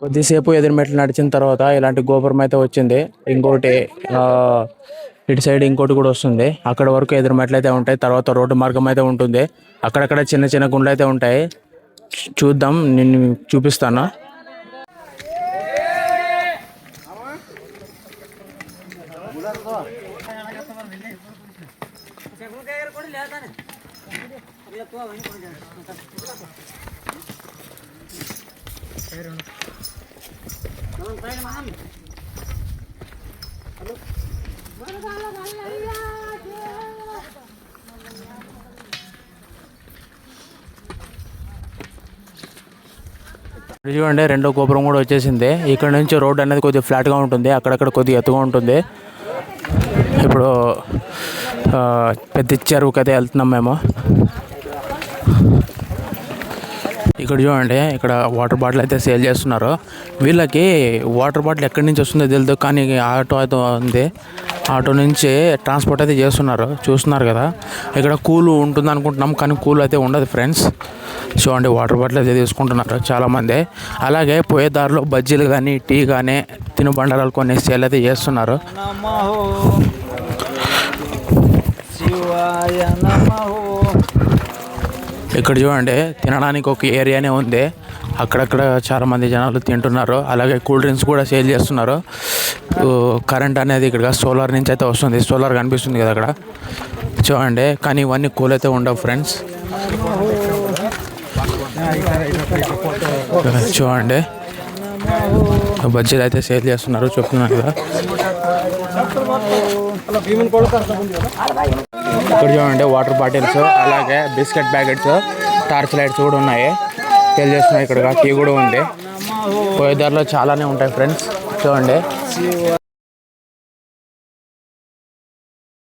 కొద్దిసేపు ఎదురు మెట్లు నడిచిన తర్వాత ఇలాంటి గోపురం అయితే వచ్చింది. ఇంకోటి ఇటు సైడ్ ఇంకోటి కూడా వస్తుంది. అక్కడ వరకు ఎదురు మెట్లు అయితే ఉంటాయి. తర్వాత రోడ్డు మార్గం అయితే ఉంటుంది. అక్కడక్కడ చిన్న చిన్న గుండ్లు అయితే ఉంటాయి. చూద్దాం, నేను చూపిస్తాను. చూడండి, రెండో గోపురం కూడా వచ్చేసింది. ఇక్కడ నుంచి రోడ్ అనేది కొద్దిగా ఫ్లాట్గా ఉంటుంది, అక్కడక్కడ కొద్దిగా ఎత్తుగా ఉంటుంది. ఇప్పుడు పెద్ద చెరువుకి అయితే వెళ్తున్నాం మేము. ఇక్కడ చూడండి, ఇక్కడ వాటర్ బాటిల్ అయితే సేల్ చేస్తున్నారు. వీళ్ళకి వాటర్ బాటిల్ ఎక్కడి నుంచి వస్తుందో తెలియదు, కానీ ఆటో అయితే ఉంది. ఆటో నుంచి ట్రాన్స్పోర్ట్ అయితే చేస్తున్నారు. చూస్తున్నారు కదా, ఇక్కడ కూల్ ఉంటుంది అనుకుంటున్నాం, కానీ కూల్ అయితే ఉండదు ఫ్రెండ్స్. చూడండి, వాటర్ బాటిల్ అయితే తీసుకుంటున్నారు చాలామంది. అలాగే పోయే దారిలో బజ్జీలు కానీ టీ కానీ తినుబండారాలు కొన్ని సేల్ అయితే చేస్తున్నారు. ఇక్కడ చూడండి, తినడానికి ఒక ఏరియానే ఉంది. అక్కడక్కడ చాలామంది జనాలు తింటున్నారు. అలాగే కూల్ డ్రింక్స్ కూడా సేల్ చేస్తున్నారు. కరెంట్ అనేది ఇక్కడ సోలార్ నుంచి అయితే వస్తుంది. సోలార్ కనిపిస్తుంది కదా అక్కడ, చూడండి. కానీ ఇవన్నీ కూల్ అయితే ఉండవు ఫ్రెండ్స్. చూడండి, బజ్జీలు అయితే సేల్ చేస్తున్నారు, చెప్తున్నారు కదా. ఇక్కడ చూడండి, వాటర్ బాటిల్స్ అలాగే బిస్కెట్ ప్యాకెట్స్, టార్చ్ లైట్స్ కూడా ఉన్నాయి, సేల్ చేస్తున్నాయి. ఇక్కడ టీ కూడా ఉంది. పోయే దారిలో చాలానే ఉంటాయి ఫ్రెండ్స్, చూడండి.